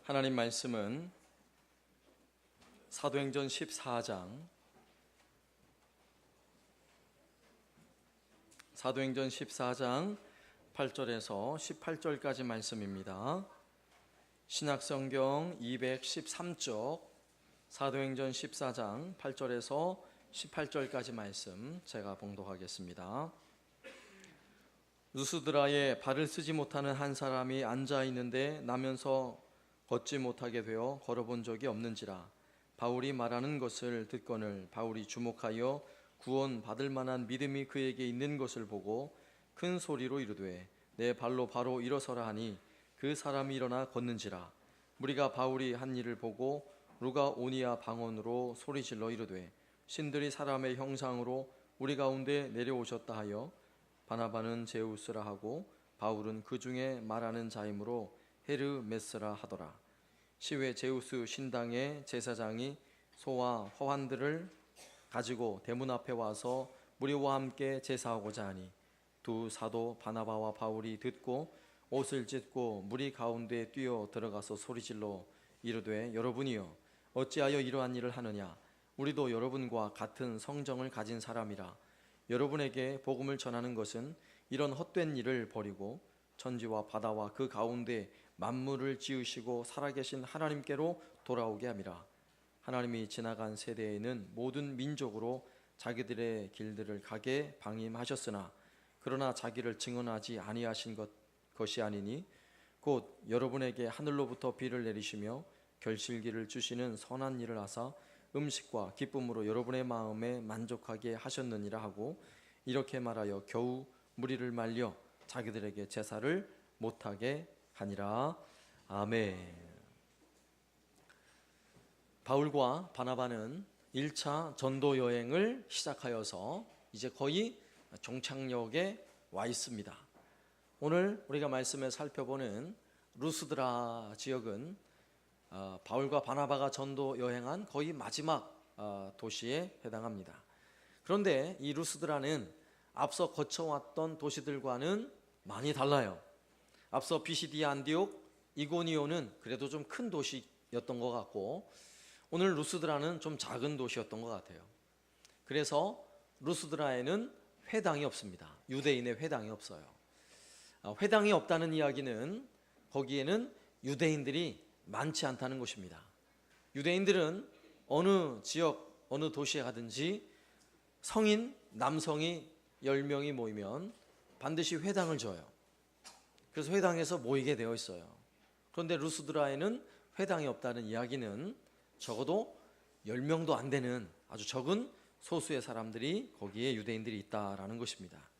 하나님 말씀은 사도행전 14장 8절에서 18절까지 말씀입니다. 신약성경 213쪽 사도행전 14장 8절에서 18절까지 말씀 제가 봉독하겠습니다. 루스드라에 발을 쓰지 못하는 한 사람이 앉아 있는데 나면서 걷지 못하게 되어 걸어본 적이 없는지라 바울이 말하는 것을 듣거늘 바울이 주목하여 구원 받을 만한 믿음이 그에게 있는 것을 보고 큰 소리로 이르되 내 발로 바로 일어서라 하니 그 사람이 일어나 걷는지라. 무리가 바울이 한 일을 보고 루가오니아 방언으로 소리질러 이르되 신들이 사람의 형상으로 우리 가운데 내려오셨다 하여 바나바는 제우스라 하고 바울은 그 중에 말하는 자이므로 헤르메스라 하더라. 시외 제우스 신당의 제사장이 소와 화환들을 가지고 대문 앞에 와서 무리와 함께 제사하고자 하니 두 사도 바나바와 바울이 듣고 옷을 찢고 무리 가운데 뛰어 들어가서 소리질러 이르되 여러분이여 어찌하여 이러한 일을 하느냐. 우리도 여러분과 같은 성정을 가진 사람이라. 여러분에게 복음을 전하는 것은 이런 헛된 일을 버리고 천지와 바다와 그 가운데 만물을 지으시고 살아계신 하나님께로 돌아오게 함이라. 하나님이 지나간 세대에는 모든 민족으로 자기들의 길들을 가게 방임하셨으나 그러나 자기를 증언하지 아니하신 것이 아니니 곧 여러분에게 하늘로부터 비를 내리시며 결실기를 주시는 선한 일을 하사 음식과 기쁨으로 여러분의 마음에 만족하게 하셨느니라 하고 이렇게 말하여 겨우 무리를 말려 자기들에게 제사를 못하게 하니라. 아멘. 바울과 바나바는 1차 전도 여행을 시작하여서 이제 거의 종착역에 와 있습니다. 오늘 우리가 말씀에 살펴보는 루스드라 지역은 바울과 바나바가 전도 여행한 거의 마지막 도시에 해당합니다. 그런데 이 루스드라는 앞서 거쳐왔던 도시들과는 많이 달라요. 앞서 비시디아 안디옥, 이고니온은 그래도 좀 큰 도시였던 것 같고 오늘 루스드라는 좀 작은 도시였던 것 같아요. 그래서 루스드라에는 회당이 없습니다. 유대인의 회당이 없어요. 회당이 없다는 이야기는 거기에는 유대인들이 많지 않다는 것입니다. 유대인들은 어느 지역, 어느 도시에 가든지 성인, 남성이 10명이 모이면 반드시 회당을 줘요. 그래서 회당에서 모이게 되어 있어요. 그런데 루스드라에는 회당이 없다는 이야기는 적어도 10명도 안 되는 아주 적은 소수의 사람들이 거기에 유대인들이 있다라는 것입니다.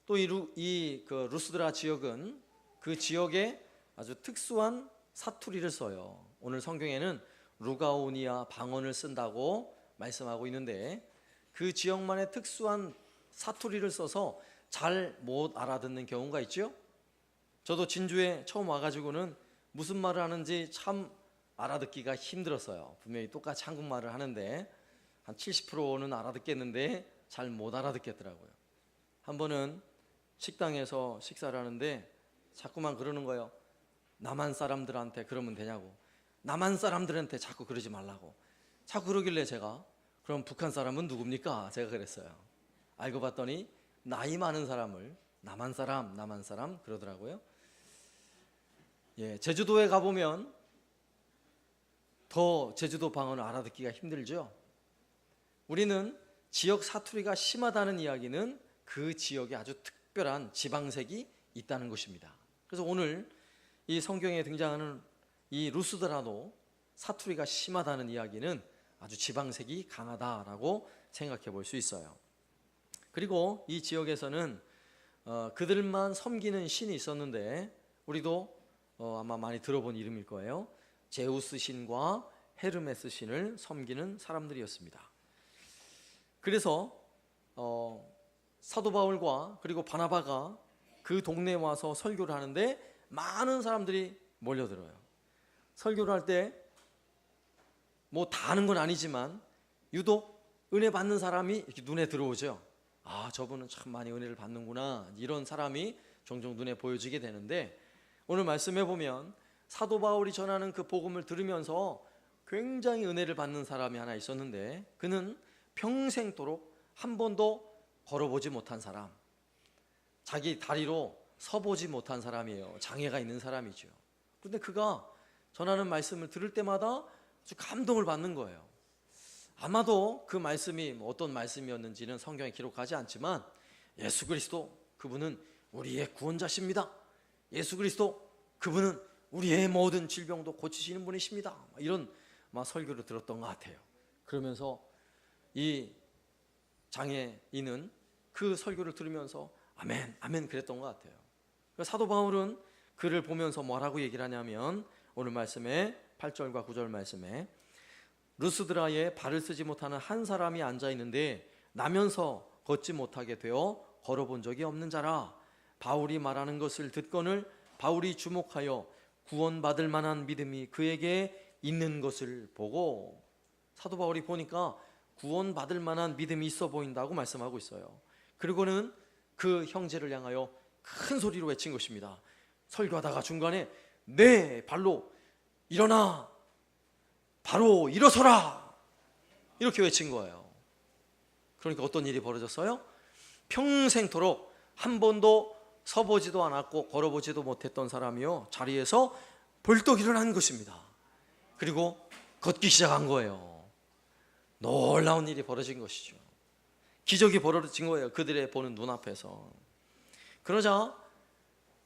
또 이 루스드라 지역은 그 지역에 아주 특수한 사투리를 써요. 오늘 성경에는 루가오니아 방언을 쓴다고 말씀하고 있는데 그 지역만의 특수한 사투리를 써서 잘 못 알아듣는 경우가 있죠. 저도 진주에 처음 와가지고는 무슨 말을 하는지 참 알아듣기가 힘들었어요. 분명히 똑같이 한국말을 하는데 한 70%는 알아듣겠는데 잘 못 알아듣겠더라고요. 한 번은 식당에서 식사를 하는데 자꾸만 그러는 거예요. 남한 사람들한테 그러면 되냐고. 남한 사람들한테 자꾸 그러지 말라고. 자꾸 그러길래 제가 그럼 북한 사람은 누굽니까? 제가 그랬어요. 알고 봤더니 나이 많은 사람을 남한 사람 그러더라고요. 제주도에 가보면 더 제주도 방언을 알아듣기가 힘들죠. 우리는 지역 사투리가 심하다는 이야기는 그 지역에 아주 특별한 지방색이 있다는 것입니다. 그래서 오늘 이 성경에 등장하는 이 루스드라도 사투리가 심하다는 이야기는 아주 지방색이 강하다라고 생각해 볼 수 있어요. 그리고 이 지역에서는 그들만 섬기는 신이 있었는데 우리도 아마 많이 들어본 이름일 거예요. 제우스 신과 헤르메스 신을 섬기는 사람들이었습니다. 그래서 사도 바울과 그리고 바나바가 그 동네에 와서 설교를 하는데 많은 사람들이 몰려들어요. 설교를 할 때 뭐 다 아는 건 아니지만 유독 은혜 받는 사람이 이렇게 눈에 들어오죠. 아, 저분은 참 많이 은혜를 받는구나. 이런 사람이 종종 눈에 보여지게 되는데 오늘 말씀해 보면 사도 바울이 전하는 그 복음을 들으면서 굉장히 은혜를 받는 사람이 하나 있었는데, 그는 평생도록 한 번도 걸어보지 못한 사람, 자기 다리로 서보지 못한 사람이에요. 장애가 있는 사람이죠. 그런데 그가 전하는 말씀을 들을 때마다 아주 감동을 받는 거예요. 아마도 그 말씀이 어떤 말씀이었는지는 성경에 기록하지 않지만, 예수 그리스도 그분은 우리의 구원자십니다. 예수 그리스도 그분은 우리의 모든 질병도 고치시는 분이십니다. 이런 설교를 들었던 것 같아요. 그러면서 이 장애인은 그 설교를 들으면서 아멘, 아멘 그랬던 것 같아요. 사도 바울은 그를 보면서 뭐라고 얘기를 하냐면, 오늘 말씀에 8절과 9절 말씀에 루스드라에 발을 쓰지 못하는 한 사람이 앉아 있는데 나면서 걷지 못하게 되어 걸어본 적이 없는 자라. 바울이 말하는 것을 듣거늘 바울이 주목하여 구원받을 만한 믿음이 그에게 있는 것을 보고, 사도 바울이 보니까 구원받을 만한 믿음이 있어 보인다고 말씀하고 있어요. 그리고는 그 형제를 향하여 큰 소리로 외친 것입니다. 설교하다가 중간에 내 발로 일어나, 바로 일어서라, 이렇게 외친 거예요. 그러니까 어떤 일이 벌어졌어요? 평생토록 한 번도 서보지도 않았고 걸어보지도 못했던 사람이요, 자리에서 벌떡 일어난 것입니다. 그리고 걷기 시작한 거예요. 놀라운 일이 벌어진 것이죠. 기적이 벌어진 거예요, 그들의 보는 눈앞에서. 그러자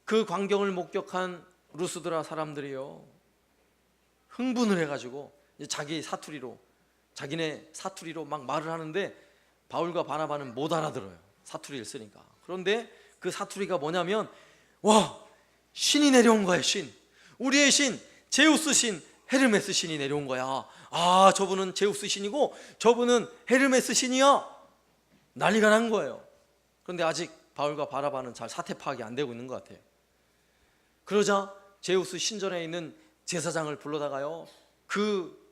그 광경을 목격한 루스드라 사람들이요, 흥분을 해가지고 자기 사투리로, 자기네 사투리로 막 말을 하는데 바울과 바나바는 못 알아들어요, 사투리를 쓰니까. 그런데 그 사투리가 뭐냐면, 와, 신이 내려온 거야, 신. 우리의 신, 제우스 신, 헤르메스 신이 내려온 거야. 아, 저분은 제우스 신이고 저분은 헤르메스 신이야. 난리가 난 거예요. 그런데 아직 바울과 바나바는 잘 사태 파악이 안 되고 있는 것 같아요. 그러자 제우스 신전에 있는 제사장을 불러다가요, 그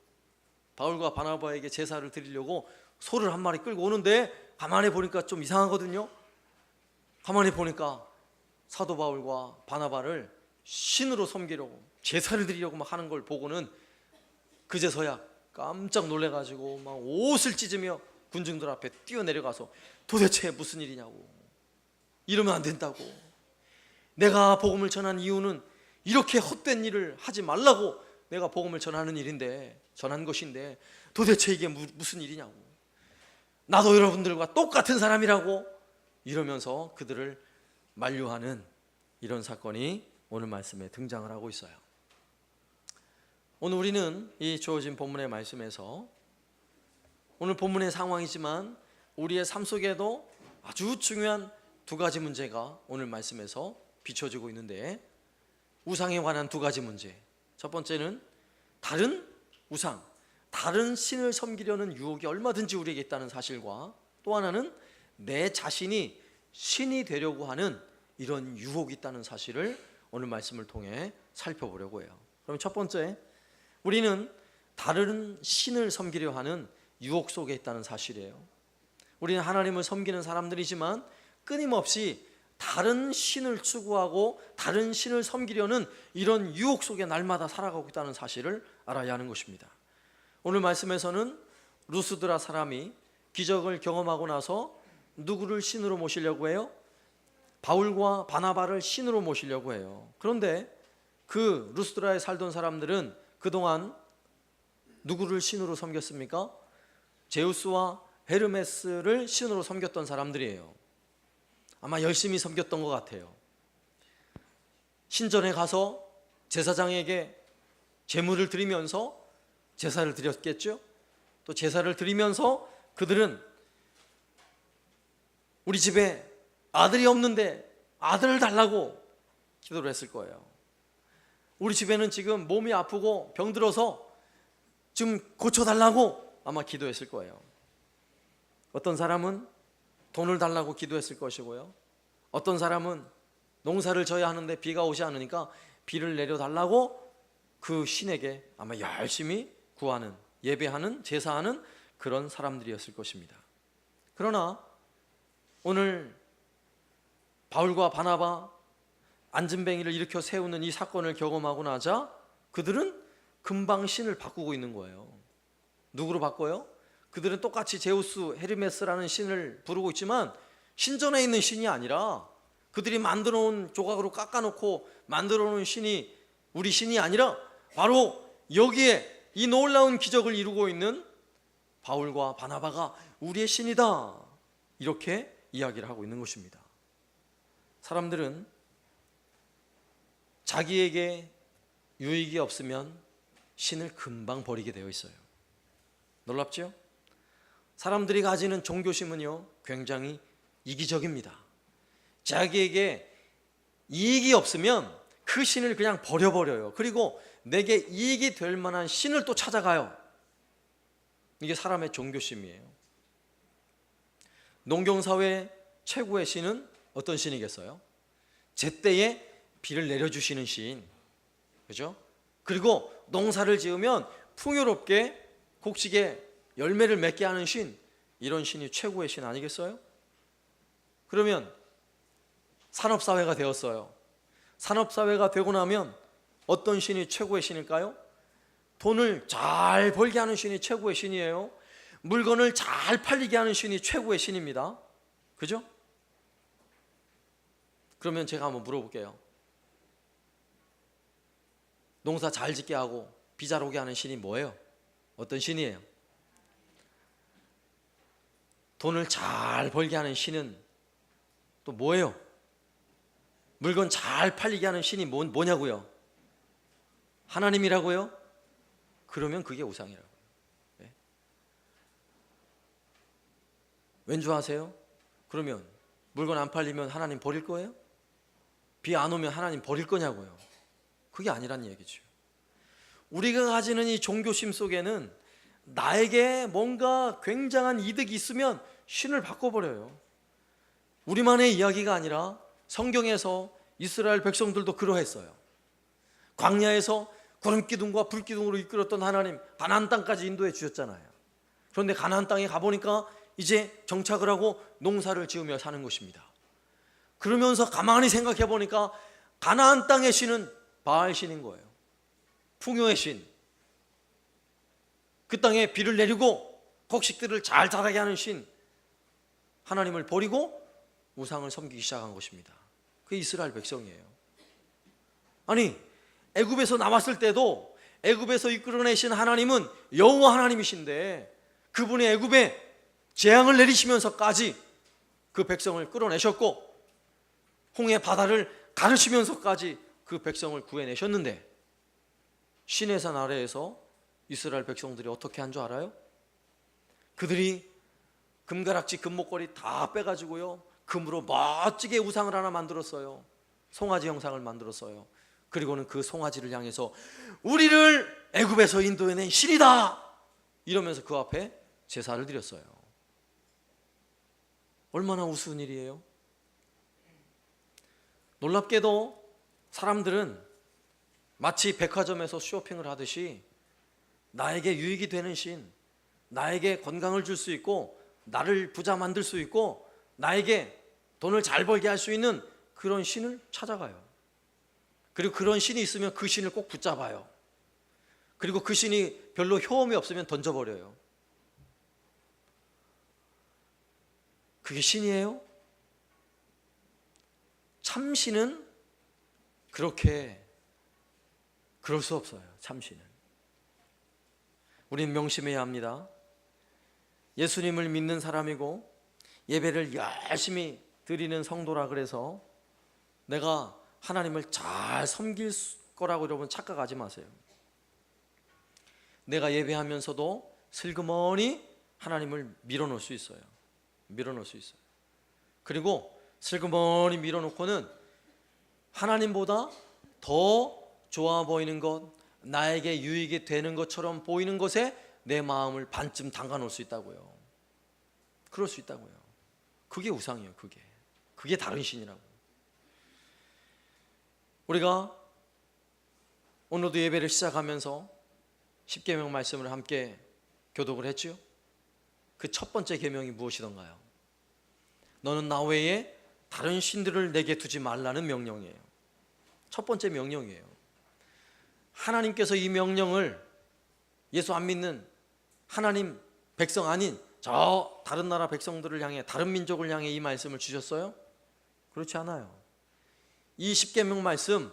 바울과 바나바에게 제사를 드리려고 소를 한 마리 끌고 오는데, 가만히 보니까 좀 이상하거든요. 가만히 보니까 사도 바울과 바나바를 신으로 섬기려고, 제사를 드리려고 막 하는 걸 보고는 그제서야 깜짝 놀래가지고 막 옷을 찢으며 군중들 앞에 뛰어내려가서 도대체 무슨 일이냐고, 이러면 안 된다고, 내가 복음을 전한 이유는 이렇게 헛된 일을 하지 말라고 내가 복음을 전하는 일인데, 전한 것인데 도대체 이게 무슨 일이냐고, 나도 여러분들과 똑같은 사람이라고, 이러면서 그들을 만류하는 이런 사건이 오늘 말씀에 등장을 하고 있어요. 오늘 우리는 이 주어진 본문의 말씀에서, 오늘 본문의 상황이지만 우리의 삶 속에도 아주 중요한 두 가지 문제가 오늘 말씀에서 비춰지고 있는데, 우상에 관한 두 가지 문제. 첫 번째는 다른 우상, 다른 신을 섬기려는 유혹이 얼마든지 우리에게 있다는 사실과, 또 하나는 내 자신이 신이 되려고 하는 이런 유혹이 있다는 사실을 오늘 말씀을 통해 살펴보려고 해요. 그럼 첫 번째, 우리는 다른 신을 섬기려 하는 유혹 속에 있다는 사실이에요. 우리는 하나님을 섬기는 사람들이지만 끊임없이 다른 신을 추구하고 다른 신을 섬기려는 이런 유혹 속에 날마다 살아가고 있다는 사실을 알아야 하는 것입니다. 오늘 말씀에서는 루스드라 사람이 기적을 경험하고 나서 누구를 신으로 모시려고 해요? 바울과 바나바를 신으로 모시려고 해요. 그런데 그 루스드라에 살던 사람들은 그동안 누구를 신으로 섬겼습니까? 제우스와 헤르메스를 신으로 섬겼던 사람들이에요. 아마 열심히 섬겼던 것 같아요. 신전에 가서 제사장에게 제물을 드리면서 제사를 드렸겠죠. 또 제사를 드리면서 그들은 우리 집에 아들이 없는데 아들을 달라고 기도를 했을 거예요. 우리 집에는 지금 몸이 아프고 병들어서 좀 고쳐달라고 아마 기도했을 거예요. 어떤 사람은 돈을 달라고 기도했을 것이고요, 어떤 사람은 농사를 져야 하는데 비가 오지 않으니까 비를 내려달라고 그 신에게 아마 열심히 구하는, 예배하는, 제사하는 그런 사람들이었을 것입니다. 그러나 오늘 바울과 바나바 안진뱅이를 일으켜 세우는 이 사건을 경험하고 나자 그들은 금방 신을 바꾸고 있는 거예요. 누구로 바꿔요? 그들은 똑같이 제우스, 헤르메스라는 신을 부르고 있지만 신전에 있는 신이 아니라 그들이 만들어 놓은 조각으로 깎아놓고 만들어 놓은 신이 우리 신이 아니라 바로 여기에 이 놀라운 기적을 이루고 있는 바울과 바나바가 우리의 신이다, 이렇게 이야기를 하고 있는 것입니다. 사람들은 자기에게 유익이 없으면 신을 금방 버리게 되어 있어요. 놀랍죠? 사람들이 가지는 종교심은요, 굉장히 이기적입니다. 자기에게 이익이 없으면 그 신을 그냥 버려버려요. 그리고 내게 이익이 될 만한 신을 또 찾아가요. 이게 사람의 종교심이에요. 농경사회 최고의 신은 어떤 신이겠어요? 제때에 비를 내려주시는 신, 그죠? 그리고 농사를 지으면 풍요롭게 곡식에 열매를 맺게 하는 신, 이런 신이 최고의 신 아니겠어요? 그러면 산업사회가 되었어요. 산업사회가 되고 나면 어떤 신이 최고의 신일까요? 돈을 잘 벌게 하는 신이 최고의 신이에요. 물건을 잘 팔리게 하는 신이 최고의 신입니다. 그죠? 그러면 제가 한번 물어볼게요. 농사 잘 짓게 하고 비 잘 오게 하는 신이 뭐예요? 어떤 신이에요? 돈을 잘 벌게 하는 신은 또 뭐예요? 물건 잘 팔리게 하는 신이 뭐냐고요? 하나님이라고요? 그러면 그게 우상이라고요. 네? 왠지 아세요? 그러면 물건 안 팔리면 하나님 버릴 거예요? 비 안 오면 하나님 버릴 거냐고요? 그게 아니란 얘기죠. 우리가 가지는 이 종교심 속에는 나에게 뭔가 굉장한 이득이 있으면 신을 바꿔버려요. 우리만의 이야기가 아니라 성경에서 이스라엘 백성들도 그러했어요. 광야에서 구름기둥과 불기둥으로 이끌었던 하나님, 가나안 땅까지 인도해 주셨잖아요. 그런데 가나안 땅에 가보니까 이제 정착을 하고 농사를 지으며 사는 것입니다. 그러면서 가만히 생각해 보니까 가나안 땅의 신은 바알 신인 거예요. 풍요의 신, 그 땅에 비를 내리고 곡식들을 잘 자라게 하는 신, 하나님을 버리고 우상을 섬기기 시작한 것입니다. 그게 이스라엘 백성이에요. 아니, 애굽에서 나왔을 때도 애굽에서 이끌어내신 하나님은 여호와 하나님이신데 그분이 애굽에 재앙을 내리시면서까지 그 백성을 끌어내셨고 홍해 바다를 가르시면서까지 그 백성을 구해내셨는데 시내산 아래에서 이스라엘 백성들이 어떻게 한 줄 알아요? 그들이 금가락지 금목걸이 다 빼가지고요, 금으로 멋지게 우상을 하나 만들었어요. 송아지 형상을 만들었어요. 그리고는 그 송아지를 향해서 우리를 애굽에서 인도해낸 신이다 이러면서 그 앞에 제사를 드렸어요. 얼마나 우스운 일이에요. 놀랍게도 사람들은 마치 백화점에서 쇼핑을 하듯이 나에게 유익이 되는 신, 나에게 건강을 줄 수 있고 나를 부자 만들 수 있고 나에게 돈을 잘 벌게 할 수 있는 그런 신을 찾아가요. 그리고 그런 신이 있으면 그 신을 꼭 붙잡아요. 그리고 그 신이 별로 효험이 없으면 던져버려요. 그게 신이에요? 참신은 그렇게 그럴 수 없어요. 참신은 우린 명심해야 합니다. 예수님을 믿는 사람이고 예배를 열심히 드리는 성도라 그래서 내가 하나님을 잘 섬길 거라고 여러분 착각하지 마세요. 내가 예배하면서도 슬그머니 하나님을 밀어놓을 수 있어요. 밀어놓을 수 있어요. 그리고 슬그머니 밀어놓고는 하나님보다 더 좋아 보이는 것, 나에게 유익이 되는 것처럼 보이는 것에 내 마음을 반쯤 담가 놓을 수 있다고요. 그럴 수 있다고요. 그게 우상이에요. 그게 다른 신이라고. 우리가 오늘도 예배를 시작하면서 십계명 말씀을 함께 교독을 했죠. 그 첫 번째 계명이 무엇이던가요? 너는 나 외에 다른 신들을 내게 두지 말라는 명령이에요. 첫 번째 명령이에요. 하나님께서 이 명령을 예수 안 믿는 하나님 백성 아닌 저 다른 나라 백성들을 향해, 다른 민족을 향해 이 말씀을 주셨어요? 그렇지 않아요. 이 십계명 말씀,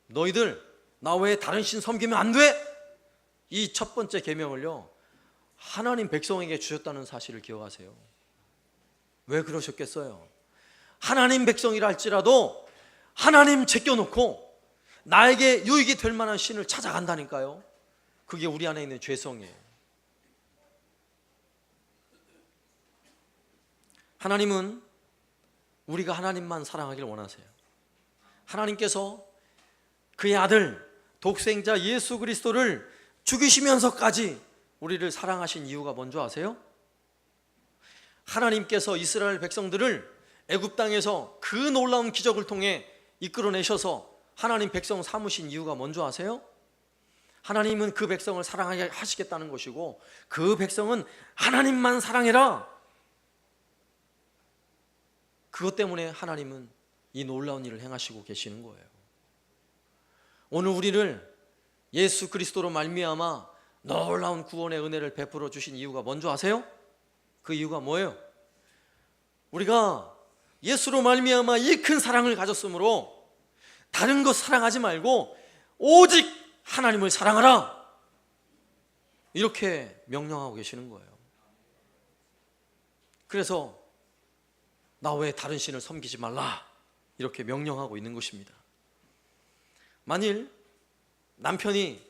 너희들 나 외에 다른 신 섬기면 안 돼! 이 첫 번째 계명을요, 하나님 백성에게 주셨다는 사실을 기억하세요. 왜 그러셨겠어요? 하나님 백성이라 할지라도 하나님 제껴놓고 나에게 유익이 될 만한 신을 찾아간다니까요. 그게 우리 안에 있는 죄성이에요. 하나님은 우리가 하나님만 사랑하길 원하세요. 하나님께서 그의 아들 독생자 예수 그리스도를 죽이시면서까지 우리를 사랑하신 이유가 뭔지 아세요? 하나님께서 이스라엘 백성들을 애굽 땅에서 그 놀라운 기적을 통해 이끌어내셔서 하나님 백성 삼으신 이유가 뭔지 아세요? 하나님은 그 백성을 사랑하게 하시겠다는 것이고, 그 백성은 하나님만 사랑해라, 그것 때문에 하나님은 이 놀라운 일을 행하시고 계시는 거예요. 오늘 우리를 예수 그리스도로 말미암아 놀라운 구원의 은혜를 베풀어 주신 이유가 뭔지 아세요? 그 이유가 뭐예요? 우리가 예수로 말미암아 이 큰 사랑을 가졌으므로 다른 것 사랑하지 말고 오직 하나님을 사랑하라, 이렇게 명령하고 계시는 거예요. 그래서 나 외에 다른 신을 섬기지 말라, 이렇게 명령하고 있는 것입니다. 만일 남편이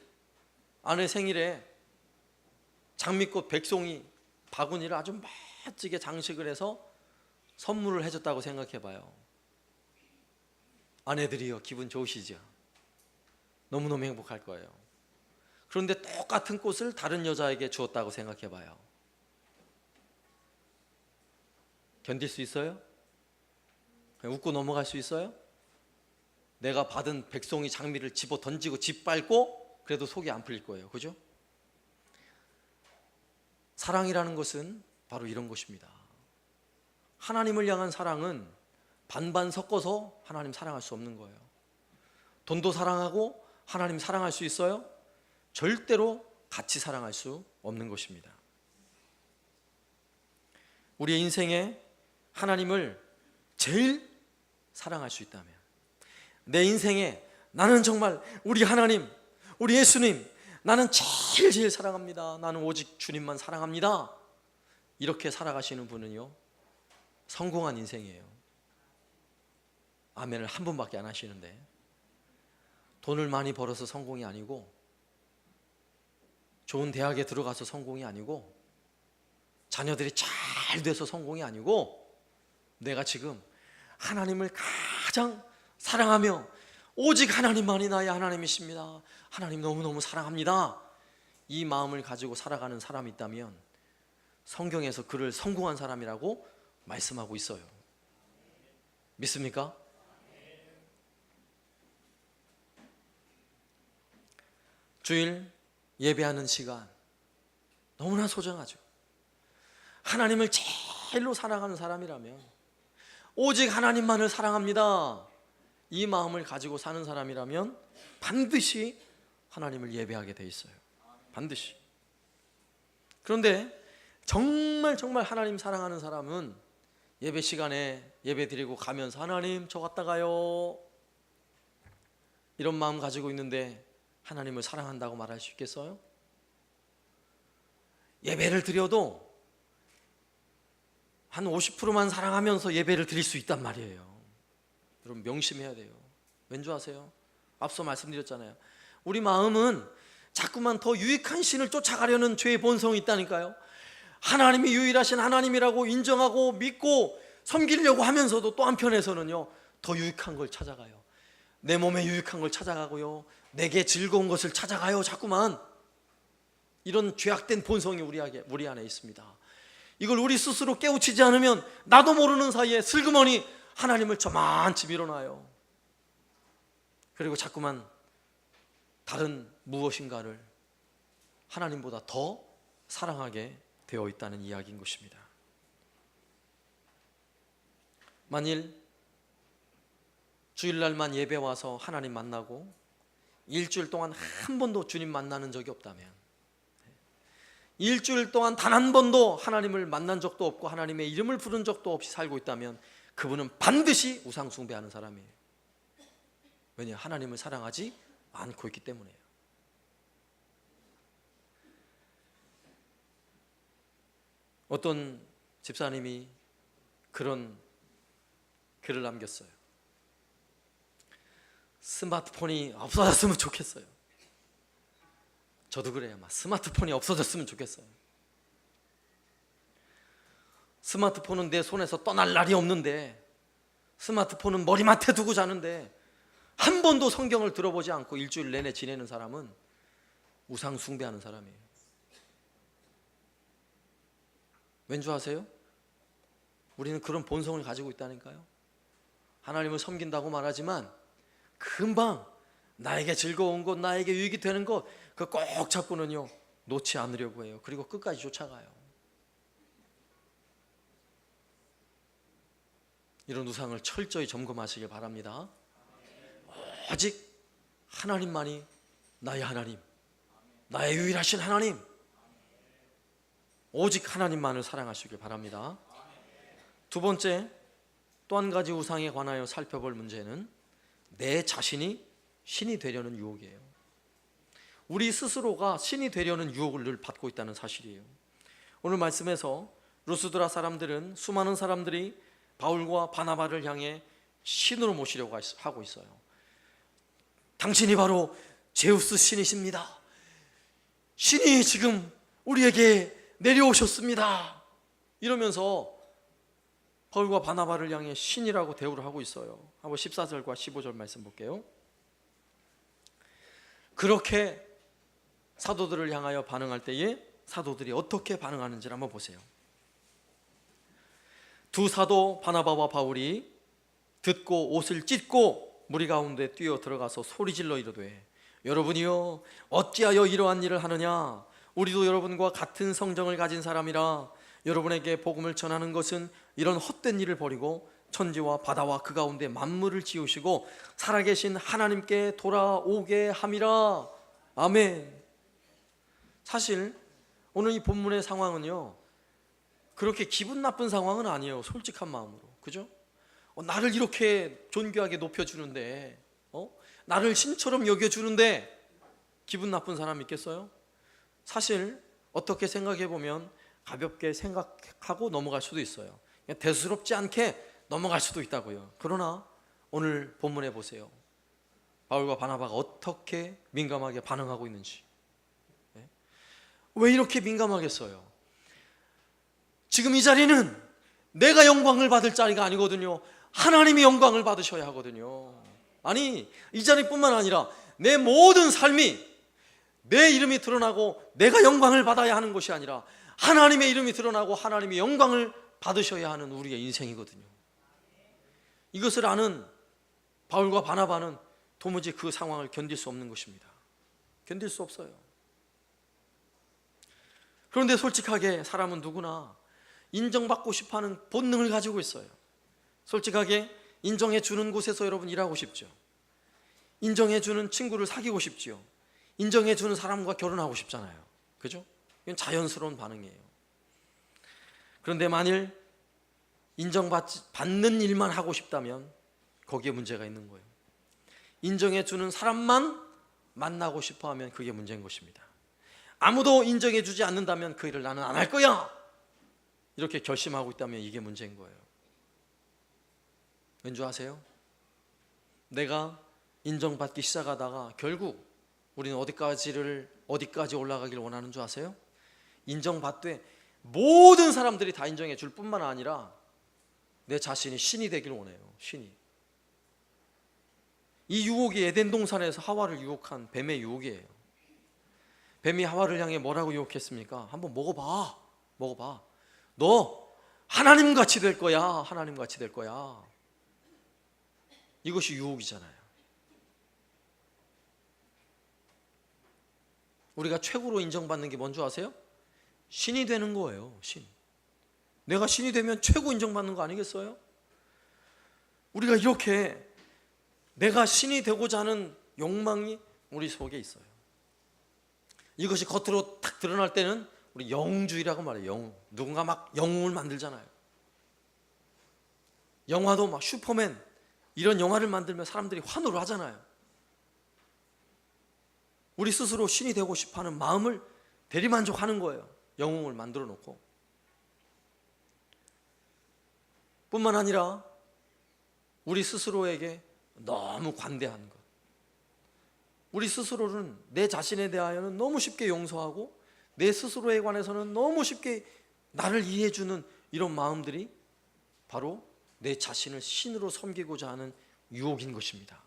아내 생일에 장미꽃 백송이 바구니를 아주 멋지게 장식을 해서 선물을 해줬다고 생각해 봐요. 아내들이요, 기분 좋으시죠? 너무너무 행복할 거예요. 그런데 똑같은 꽃을 다른 여자에게 주었다고 생각해 봐요. 견딜 수 있어요? 그냥 웃고 넘어갈 수 있어요? 내가 받은 백송이 장미를 집어 던지고 짓밟고 그래도 속이 안 풀릴 거예요. 그죠? 사랑이라는 것은 바로 이런 것입니다. 하나님을 향한 사랑은 반반 섞어서 하나님 사랑할 수 없는 거예요. 돈도 사랑하고 하나님 사랑할 수 있어요? 절대로 같이 사랑할 수 없는 것입니다. 우리의 인생에 하나님을 제일 사랑할 수 있다면, 내 인생에 나는 정말 우리 하나님, 우리 예수님, 나는 제일 사랑합니다, 나는 오직 주님만 사랑합니다, 이렇게 살아가시는 분은요, 성공한 인생이에요. 아멘을 한 분밖에 안 하시는데, 돈을 많이 벌어서 성공이 아니고, 좋은 대학에 들어가서 성공이 아니고, 자녀들이 잘 돼서 성공이 아니고, 내가 지금 하나님을 가장 사랑하며 오직 하나님만이 나의 하나님이십니다, 하나님 너무너무 사랑합니다, 이 마음을 가지고 살아가는 사람이 있다면 성경에서 그를 성공한 사람이라고 말씀하고 있어요. 믿습니까? 주일 예배하는 시간 너무나 소중하죠. 하나님을 제일로 사랑하는 사람이라면, 오직 하나님만을 사랑합니다, 이 마음을 가지고 사는 사람이라면 반드시 하나님을 예배하게 돼 있어요. 반드시. 그런데 정말 하나님 사랑하는 사람은 예배 시간에 예배 드리고 가면서 하나님 저 갔다 가요, 이런 마음 가지고 있는데 하나님을 사랑한다고 말할 수 있겠어요? 예배를 드려도 한 50%만 사랑하면서 예배를 드릴 수 있단 말이에요. 여러분 명심해야 돼요. 왠지 아세요? 앞서 말씀드렸잖아요. 우리 마음은 자꾸만 더 유익한 신을 쫓아가려는 죄의 본성이 있다니까요. 하나님이 유일하신 하나님이라고 인정하고 믿고 섬기려고 하면서도 또 한편에서는요, 더 유익한 걸 찾아가요. 내 몸에 유익한 걸 찾아가고요, 내게 즐거운 것을 찾아가요. 자꾸만 이런 죄악된 본성이 우리 안에 있습니다. 이걸 우리 스스로 깨우치지 않으면 나도 모르는 사이에 슬그머니 하나님을 저만치 밀어놔요. 그리고 자꾸만 다른 무엇인가를 하나님보다 더 사랑하게 되어 있다는 이야기인 것입니다. 만일 주일날만 예배 와서 하나님 만나고 일주일 동안 한 번도 주님 만나는 적이 없다면, 일주일 동안 단 한 번도 하나님을 만난 적도 없고 하나님의 이름을 부른 적도 없이 살고 있다면 그분은 반드시 우상 숭배하는 사람이에요. 왜냐? 하나님을 사랑하지 않고 있기 때문이에요. 어떤 집사님이 그런 글을 남겼어요. 스마트폰이 없어졌으면 좋겠어요. 저도 그래요. 스마트폰이 없어졌으면 좋겠어요. 스마트폰은 내 손에서 떠날 날이 없는데, 스마트폰은 머리맡에 두고 자는데 한 번도 성경을 들어보지 않고 일주일 내내 지내는 사람은 우상 숭배하는 사람이에요. 왠지 아세요? 우리는 그런 본성을 가지고 있다니까요. 하나님을 섬긴다고 말하지만 금방 나에게 즐거운 것, 나에게 유익이 되는 것, 그거 꼭 잡고는요 놓지 않으려고 해요. 그리고 끝까지 쫓아가요. 이런 우상을 철저히 점검하시길 바랍니다. 오직 하나님만이 나의 하나님, 나의 유일하신 하나님, 오직 하나님만을 사랑하시길 바랍니다. 두 번째, 또 한 가지 우상에 관하여 살펴볼 문제는 내 자신이 신이 되려는 유혹이에요. 우리 스스로가 신이 되려는 유혹을 늘 받고 있다는 사실이에요. 오늘 말씀에서 루스드라 사람들은, 수많은 사람들이 바울과 바나바를 향해 신으로 모시려고 하고 있어요. 당신이 바로 제우스 신이십니다. 신이 지금 우리에게 내려오셨습니다. 이러면서 바울과 바나바를 향해 신이라고 대우를 하고 있어요. 한번 14절과 15절 말씀 볼게요. 그렇게 사도들을 향하여 반응할 때에 사도들이 어떻게 반응하는지를 한번 보세요. 두 사도 바나바와 바울이 듣고 옷을 찢고 무리 가운데 뛰어 들어가서 소리질러 이르되, 여러분이여 어찌하여 이러한 일을 하느냐? 우리도 여러분과 같은 성정을 가진 사람이라 여러분에게 복음을 전하는 것은 이런 헛된 일을 버리고 천지와 바다와 그 가운데 만물을 지으시고 살아계신 하나님께 돌아오게 함이라. 아멘. 사실 오늘 이 본문의 상황은요 그렇게 기분 나쁜 상황은 아니에요. 솔직한 마음으로, 그죠? 나를 이렇게 존귀하게 높여주는데, 나를 신처럼 여겨주는데 기분 나쁜 사람 있겠어요? 사실 어떻게 생각해 보면 가볍게 생각하고 넘어갈 수도 있어요. 그냥 대수롭지 않게 넘어갈 수도 있다고요. 그러나 오늘 본문에 보세요. 바울과 바나바가 어떻게 민감하게 반응하고 있는지. 왜 이렇게 민감하겠어요? 지금 이 자리는 내가 영광을 받을 자리가 아니거든요. 하나님이 영광을 받으셔야 하거든요. 아니, 이 자리뿐만 아니라 내 모든 삶이 내 이름이 드러나고 내가 영광을 받아야 하는 것이 아니라 하나님의 이름이 드러나고 하나님의 영광을 받으셔야 하는 우리의 인생이거든요. 이것을 아는 바울과 바나바는 도무지 그 상황을 견딜 수 없는 것입니다. 견딜 수 없어요. 그런데 솔직하게 사람은 누구나 인정받고 싶어하는 본능을 가지고 있어요. 솔직하게 인정해주는 곳에서 여러분 일하고 싶죠. 인정해주는 친구를 사귀고 싶지요. 인정해주는 사람과 결혼하고 싶잖아요. 그죠? 이건 자연스러운 반응이에요. 그런데 만일 인정받는 일만 하고 싶다면 거기에 문제가 있는 거예요. 인정해주는 사람만 만나고 싶어하면 그게 문제인 것입니다. 아무도 인정해주지 않는다면 그 일을 나는 안 할 거야 이렇게 결심하고 있다면 이게 문제인 거예요. 왠지 아세요? 내가 인정받기 시작하다가 결국 우리는 어디까지 올라가길 원하는 줄 아세요? 인정받되 모든 사람들이 다 인정해 줄 뿐만 아니라 내 자신이 신이 되길 원해요. 신이. 이 유혹이 에덴 동산에서 하와를 유혹한 뱀의 유혹이에요. 뱀이 하와를 향해 뭐라고 유혹했습니까? 한번 먹어봐. 너 하나님같이 될 거야. 하나님같이 될 거야. 이것이 유혹이잖아요. 우리가 최고로 인정받는 게 뭔지 아세요? 신이 되는 거예요. 신. 내가 신이 되면 최고 인정받는 거 아니겠어요? 우리가 이렇게 내가 신이 되고자 하는 욕망이 우리 속에 있어요. 이것이 겉으로 탁 드러날 때는 우리 영웅주의라고 말해요. 영웅. 누군가 막 영웅을 만들잖아요. 영화도 막 슈퍼맨 이런 영화를 만들면 사람들이 환호를 하잖아요. 우리 스스로 신이 되고 싶어하는 마음을 대리만족하는 거예요. 영웅을 만들어 놓고. 뿐만 아니라 우리 스스로에게 너무 관대한 것. 우리 스스로는 내 자신에 대하여는 너무 쉽게 용서하고 내 스스로에 관해서는 너무 쉽게 나를 이해해 주는 이런 마음들이 바로 내 자신을 신으로 섬기고자 하는 유혹인 것입니다.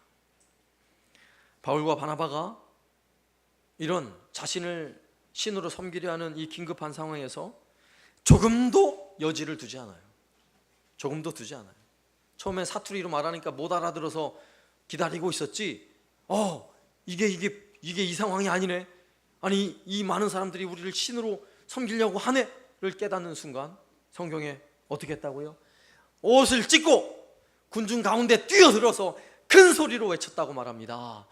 바울과 바나바가 이런 자신을 신으로 섬기려 하는 이 긴급한 상황에서 조금도 여지를 두지 않아요. 조금도 두지 않아요. 처음엔 사투리로 말하니까 못 알아들어서 기다리고 있었지. 이게 이 상황이 아니네. 아니, 이 많은 사람들이 우리를 신으로 섬기려고 하네를 깨닫는 순간 성경에 어떻게 했다고요? 옷을 찢고 군중 가운데 뛰어들어서 큰 소리로 외쳤다고 말합니다.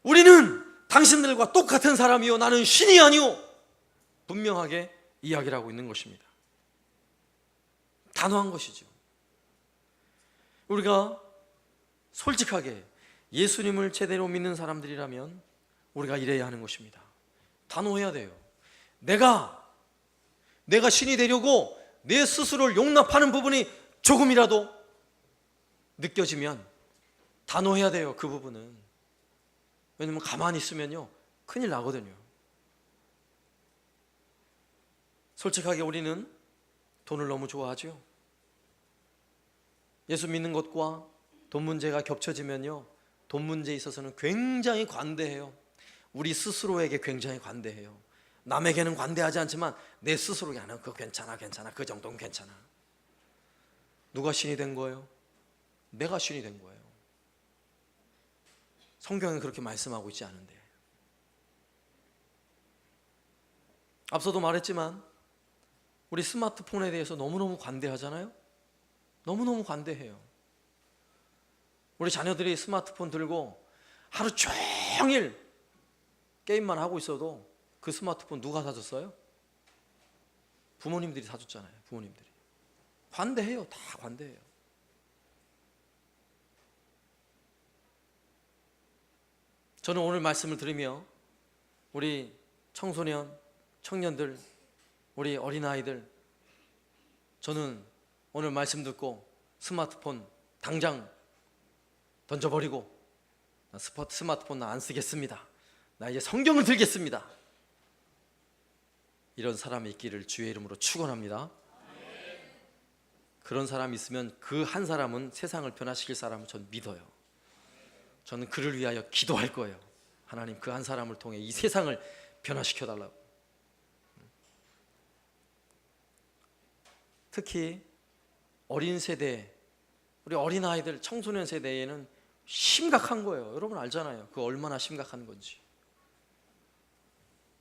우리는 당신들과 똑같은 사람이요, 나는 신이 아니오. 분명하게 이야기를 하고 있는 것입니다. 단호한 것이죠. 우리가 솔직하게 예수님을 제대로 믿는 사람들이라면 우리가 이래야 하는 것입니다. 단호해야 돼요. 내가 신이 되려고 내 스스로를 용납하는 부분이 조금이라도 느껴지면 단호해야 돼요. 그 부분은. 왜냐면 가만히 있으면요 큰일 나거든요. 솔직하게 우리는 돈을 너무 좋아하죠. 예수 믿는 것과 돈 문제가 겹쳐지면요 돈 문제에 있어서는 굉장히 관대해요. 우리 스스로에게 굉장히 관대해요. 남에게는 관대하지 않지만 내 스스로에게 하는 그거 괜찮아, 그 정도는 괜찮아. 누가 신이 된 거예요? 내가 신이 된 거예요. 성경은 그렇게 말씀하고 있지 않은데. 앞서도 말했지만 우리 스마트폰에 대해서 너무너무 관대하잖아요. 너무너무 관대해요. 우리 자녀들이 스마트폰 들고 하루 종일 게임만 하고 있어도 그 스마트폰 누가 사줬어요? 부모님들이 사줬잖아요. 부모님들이. 관대해요. 다 관대해요. 저는 오늘 말씀을 들으며 우리 청소년, 청년들, 우리 어린아이들, 저는 오늘 말씀 듣고 스마트폰 당장 던져버리고 스마트폰 안 쓰겠습니다. 나 이제 성경을 들겠습니다. 이런 사람이 있기를 주의 이름으로 축원합니다. 그런 사람이 있으면 그 한 사람은 세상을 변화시킬 사람을 전 믿어요. 저는 그를 위하여 기도할 거예요. 하나님 그 한 사람을 통해 이 세상을 변화시켜 달라고. 특히 어린 세대, 우리 어린아이들, 청소년 세대에는 심각한 거예요. 여러분 알잖아요. 그 얼마나 심각한 건지.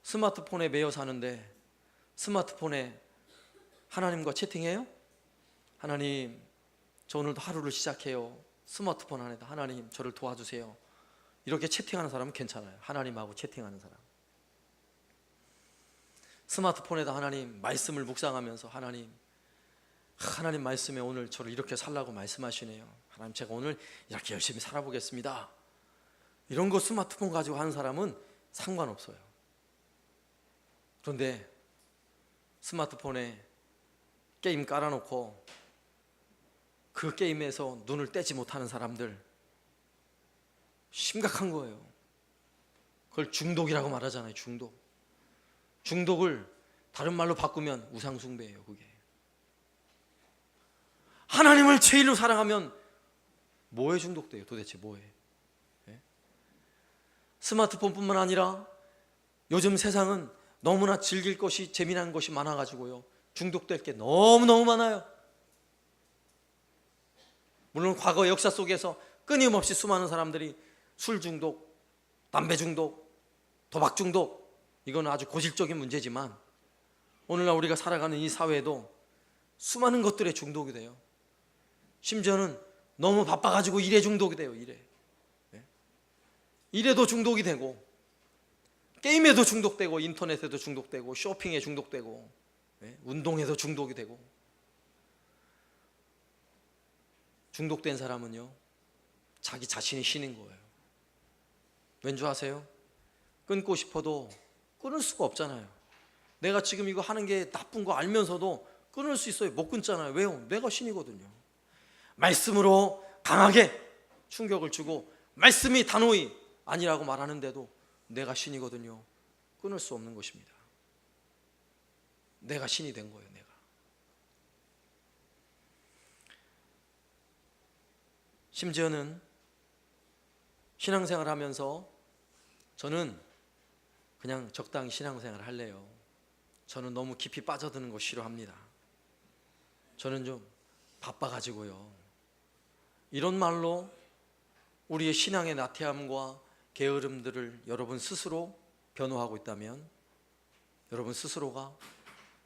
스마트폰에 매여 사는데 스마트폰에 하나님과 채팅해요? 하나님, 저 오늘도 하루를 시작해요. 스마트폰 안에다 하나님 저를 도와주세요. 이렇게 채팅하는 사람은 괜찮아요. 하나님하고 채팅하는 사람. 스마트폰에다 하나님 말씀을 묵상하면서 하나님 말씀에 오늘 저를 이렇게 살라고 말씀하시네요. 하나님 제가 오늘 이렇게 열심히 살아보겠습니다. 이런 거 스마트폰 가지고 하는 사람은 상관없어요. 그런데 스마트폰에 게임 깔아놓고 그 게임에서 눈을 떼지 못하는 사람들 심각한 거예요. 그걸 중독이라고 말하잖아요. 중독을 다른 말로 바꾸면 우상숭배예요. 그게 하나님을 제일로 사랑하면 뭐에 중독돼요? 도대체 뭐에? 네? 스마트폰뿐만 아니라 요즘 세상은 너무나 즐길 것이, 재미난 것이 많아가지고요 중독될 게 너무너무 많아요. 물론 과거 역사 속에서 끊임없이 수많은 사람들이 술 중독, 담배 중독, 도박 중독, 이건 아주 고질적인 문제지만 오늘날 우리가 살아가는 이 사회도 수많은 것들에 중독이 돼요. 심지어는 너무 바빠가지고 일에 중독이 돼요. 일에. 일에도 중독이 되고, 게임에도 중독되고, 인터넷에도 중독되고, 쇼핑에 중독되고, 운동에도 중독이 되고. 중독된 사람은요, 자기 자신이 신인 거예요. 왠 줄 아세요? 끊고 싶어도 끊을 수가 없잖아요. 내가 지금 이거 하는 게 나쁜 거 알면서도 끊을 수 있어요? 못 끊잖아요. 왜요? 내가 신이거든요. 말씀으로 강하게 충격을 주고 말씀이 단호히 아니라고 말하는데도 내가 신이거든요. 끊을 수 없는 것입니다. 내가 신이 된 거예요. 내가. 심지어는 신앙생활 하면서 저는 그냥 적당히 신앙생활 할래요. 저는 너무 깊이 빠져드는 거 싫어합니다. 저는 좀 바빠가지고요. 이런 말로 우리의 신앙의 나태함과 게으름들을 여러분 스스로 변호하고 있다면 여러분 스스로가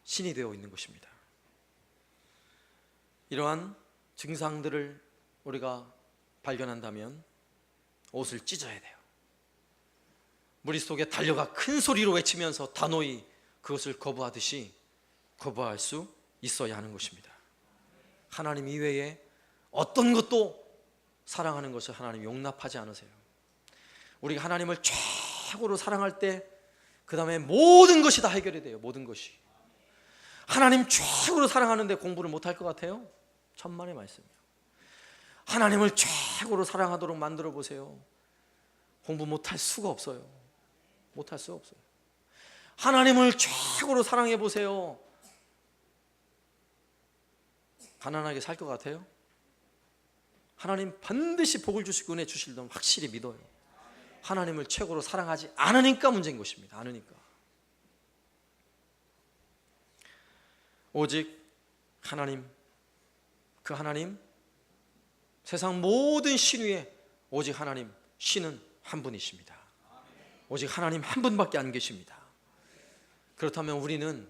신이 되어 있는 것입니다. 이러한 증상들을 우리가 발견한다면 옷을 찢어야 돼요. 무리 속에 달려가 큰 소리로 외치면서 단호히 그것을 거부하듯이 거부할 수 있어야 하는 것입니다. 하나님 이외에 어떤 것도 사랑하는 것을 하나님 용납하지 않으세요. 우리가 하나님을 최고로 사랑할 때 그 다음에 모든 것이 다 해결이 돼요. 모든 것이. 하나님 최고로 사랑하는데 공부를 못할 것 같아요? 천만의 말씀이에요. 하나님을 최고로 사랑하도록 만들어 보세요. 공부 못할 수가 없어요. 못할 수가 없어요. 하나님을 최고로 사랑해 보세요. 가난하게 살 것 같아요? 하나님 반드시 복을 주시고 은혜 주실 줄 확실히 믿어요. 하나님을 최고로 사랑하지 않으니까 문제인 것입니다. 않으니까. 오직 하나님, 그 하나님, 세상 모든 신 위에 오직 하나님, 신은 한 분이십니다. 오직 하나님 한 분밖에 안 계십니다. 그렇다면 우리는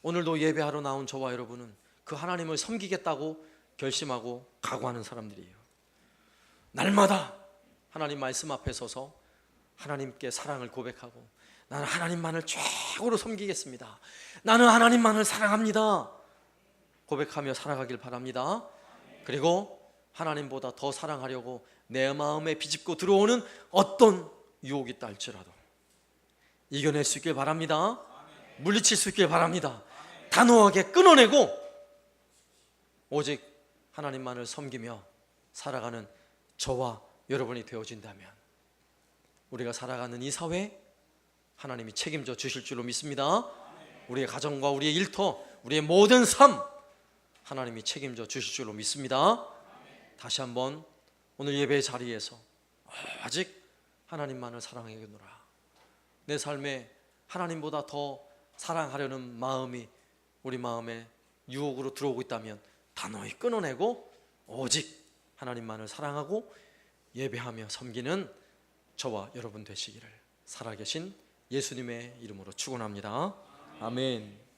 오늘도 예배하러 나온 저와 여러분은 그 하나님을 섬기겠다고 결심하고 각오하는 사람들이에요. 날마다 하나님 말씀 앞에 서서 하나님께 사랑을 고백하고 나는 하나님만을 최고로 섬기겠습니다. 나는 하나님만을 사랑합니다. 고백하며 살아가길 바랍니다. 그리고 하나님보다 더 사랑하려고 내 마음에 비집고 들어오는 어떤 유혹이 있다 할지라도 이겨낼 수 있길 바랍니다. 물리칠 수 있길 바랍니다. 단호하게 끊어내고 오직 하나님만을 섬기며 살아가는 저와 여러분이 되어진다면 우리가 살아가는 이 사회 하나님이 책임져 주실 줄로 믿습니다. 우리의 가정과 우리의 일터, 우리의 모든 삶 하나님이 책임져 주실 줄로 믿습니다. 다시 한번 오늘 예배의 자리에서 아직 하나님만을 사랑하겠노라. 내 삶에 하나님보다 더 사랑하려는 마음이 우리 마음에 유혹으로 들어오고 있다면 단호히 끊어내고 오직 하나님만을 사랑하고 예배하며 섬기는 저와 여러분 되시기를 살아계신 예수님의 이름으로 축원합니다. 아멘.